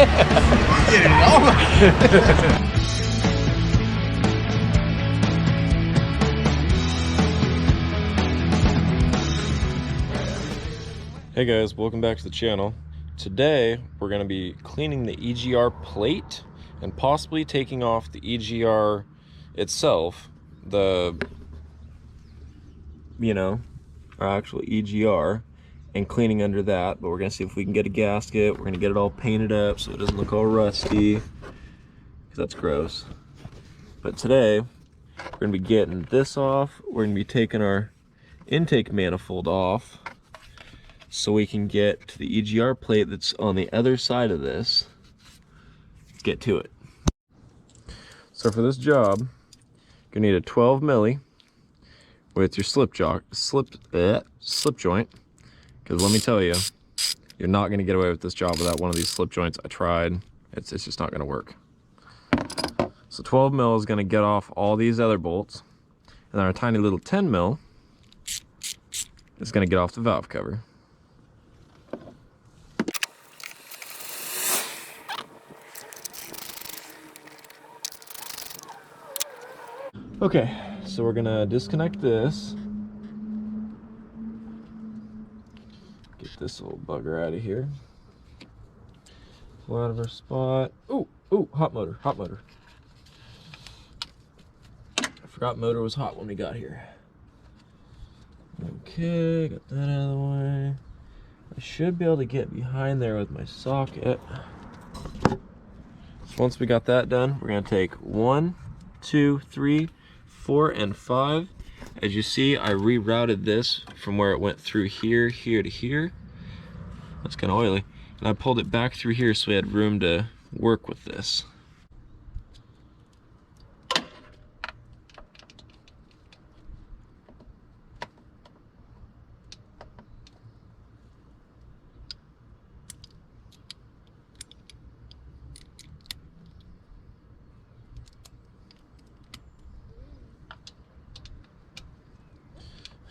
Get it all. Hey guys, welcome back to the channel. Today we're going to be cleaning the EGR plate and possibly taking off the EGR itself, our actual EGR, and cleaning under that. But we're going to see if we can get a gasket. We're going to get it all painted up so it doesn't look all rusty, because that's gross. But today we're going to be getting this off. We're going to be taking our intake manifold off, so we can get to the EGR plate that's on the other side of this. Let's get to it. So for this job, you're gonna need a 12 milli with your slip joint. Because let me tell you, you're not gonna get away with this job without one of these slip joints. I tried, it's just not gonna work. So 12 mil is gonna get off all these other bolts, and then our tiny little 10 mil is gonna get off the valve cover. Okay, so we're gonna disconnect this. Get this little bugger out of here. Pull out of our spot. Oh, hot motor, hot motor. I forgot motor was hot when we got here. Okay, got that out of the way. I should be able to get behind there with my socket. So once we got that done, we're gonna take 1, 2, 3, 4, and 5. As you see, I rerouted this from where it went through here to here. That's kind of oily. And I pulled it back through here so we had room to work with this.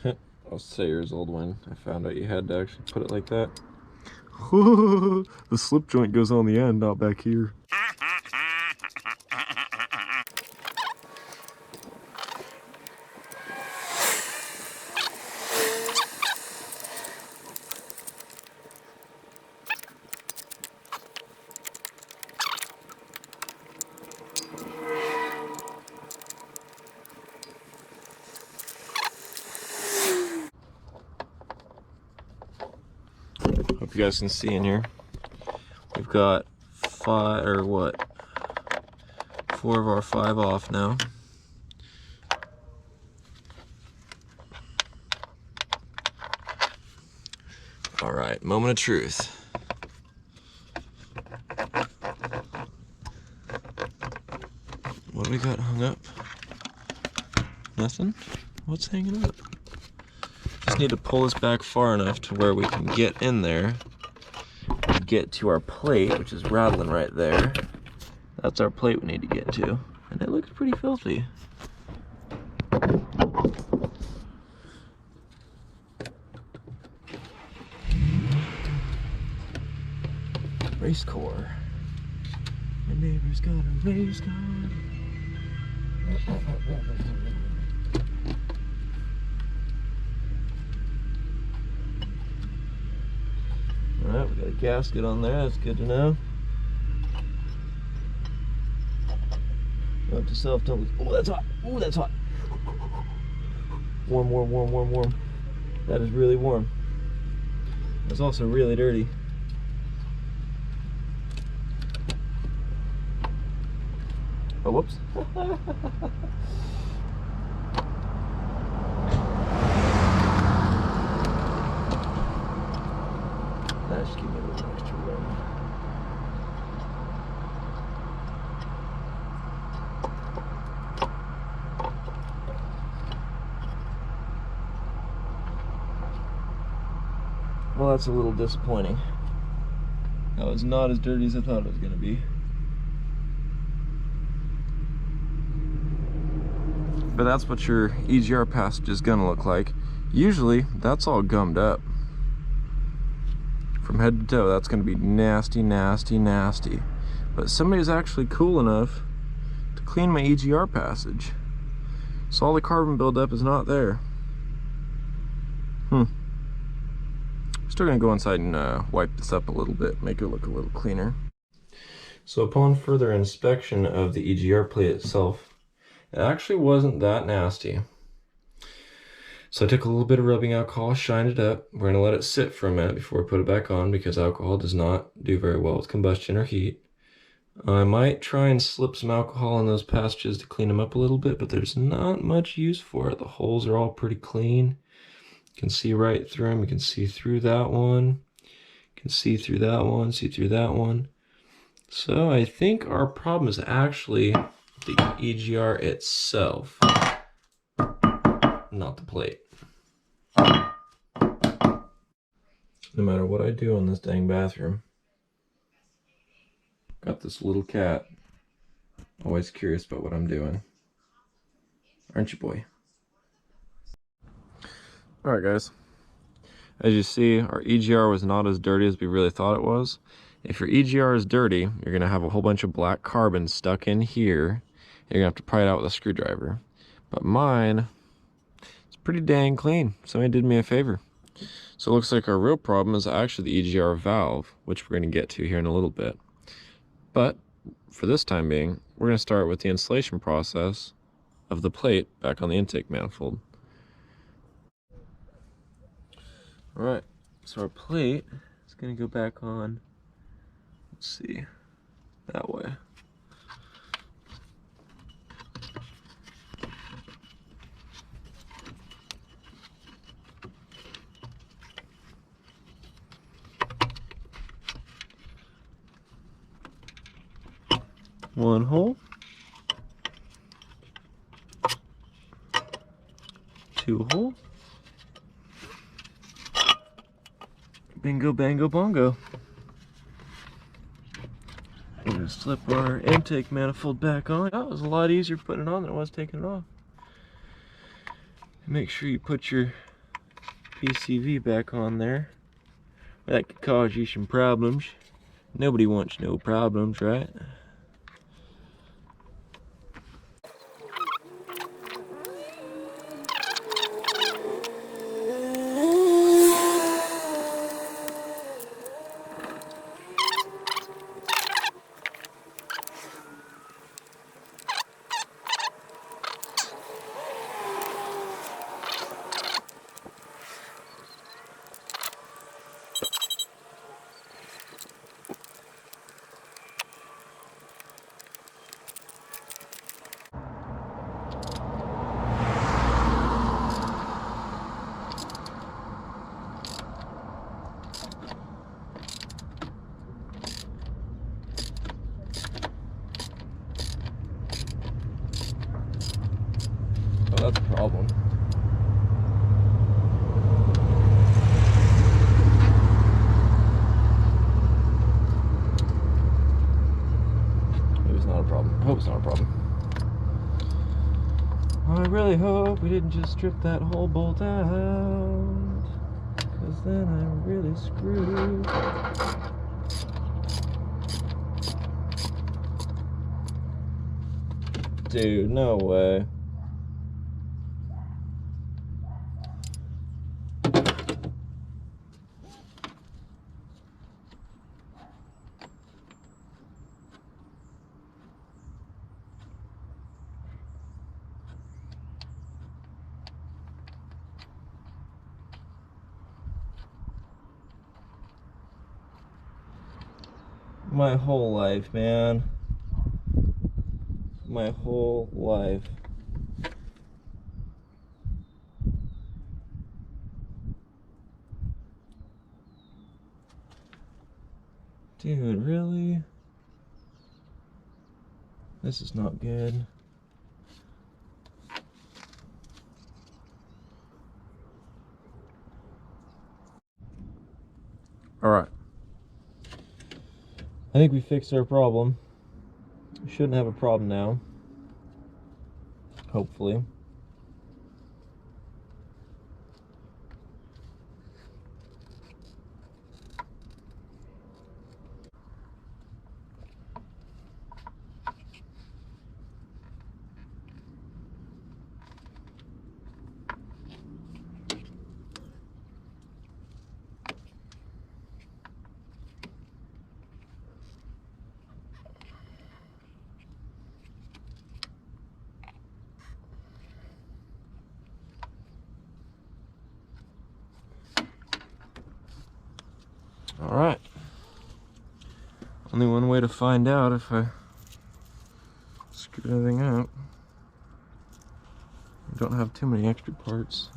I was Sayers old one. I found out you had to actually put it like that. The slip joint goes on the end, not back here. Hope you guys can see in here. We've got 4 of our 5 off now. All right, moment of truth. What do we got hung up? Nothing? What's hanging up? Just need to pull this back far enough to where we can get in there and get to our plate, which is rattling right there. That's our plate we need to get to, and it looks pretty filthy. Race car. My neighbor's got a race car. Alright, we got a gasket on there, that's good to know. Note to self, don't. Oh, that's hot! Oh, that's hot! Warm, warm, warm, warm, warm. That is really warm. It's also really dirty. Oh, whoops. Just give me a little extra room. Well, that's a little disappointing. That was not as dirty as I thought it was going to be. But that's what your EGR passage is going to look like. Usually, that's all gummed up. from head to toe. That's going to be nasty, nasty, nasty. But somebody's actually cool enough to clean my EGR passage. So all the carbon buildup is not there. Still going to go inside and wipe this up a little bit, make it look a little cleaner. So upon further inspection of the EGR plate itself, it actually wasn't that nasty. So I took a little bit of rubbing alcohol, shined it up. We're going to let it sit for a minute before we put it back on, because alcohol does not do very well with combustion or heat. I might try and slip some alcohol in those passages to clean them up a little bit, but there's not much use for it. The holes are all pretty clean. You can see right through them. You can see through that one. You can see through that one, see through that one. So I think our problem is actually the EGR itself, not the plate. No matter what I do in this dang bathroom, got this little cat, always curious about what I'm doing. Aren't you, boy? Alright guys, as you see, our EGR was not as dirty as we really thought it was. If your EGR is dirty, you're going to have a whole bunch of black carbon stuck in here. You're going to have to pry it out with a screwdriver. But mine, it's pretty dang clean. Somebody did me a favor. So it looks like our real problem is actually the EGR valve, which we're going to get to here in a little bit. But for this time being, we're going to start with the installation process of the plate back on the intake manifold. Alright, so our plate is going to go back on, let's see, that way. One hole, two hole, bingo bango bongo. We're gonna slip our intake manifold back on. That was a lot easier putting it on than it was taking it off. Make sure you put your PCV back on there. That could cause you some problems. Nobody wants no problems, right? Oh, that's a problem. Maybe it's not a problem. I hope it's not a problem. I really hope we didn't just strip that whole bolt out, because then I'm really screwed. Dude, no way. My whole life, man. My whole life. Dude, really? This is not good. Alright. I think we fixed our problem. We shouldn't have a problem now. Hopefully. All right. Only one way to find out if I screwed anything up. I don't have too many extra parts.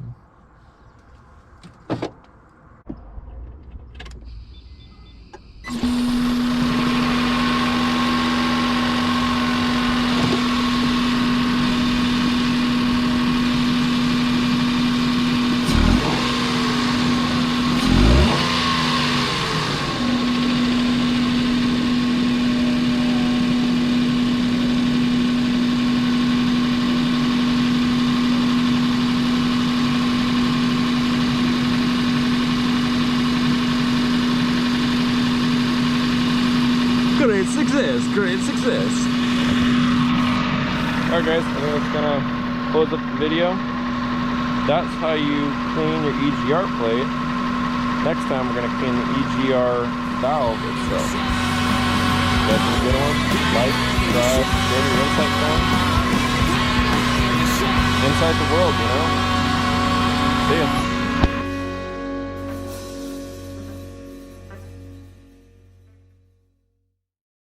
Great success, great success. Alright guys, I think that's gonna close up the video. That's how you clean your EGR plate. Next time we're gonna clean the EGR valve itself. That's a good one. Like, subscribe, share your insight friends. Inside the world, you know? See ya.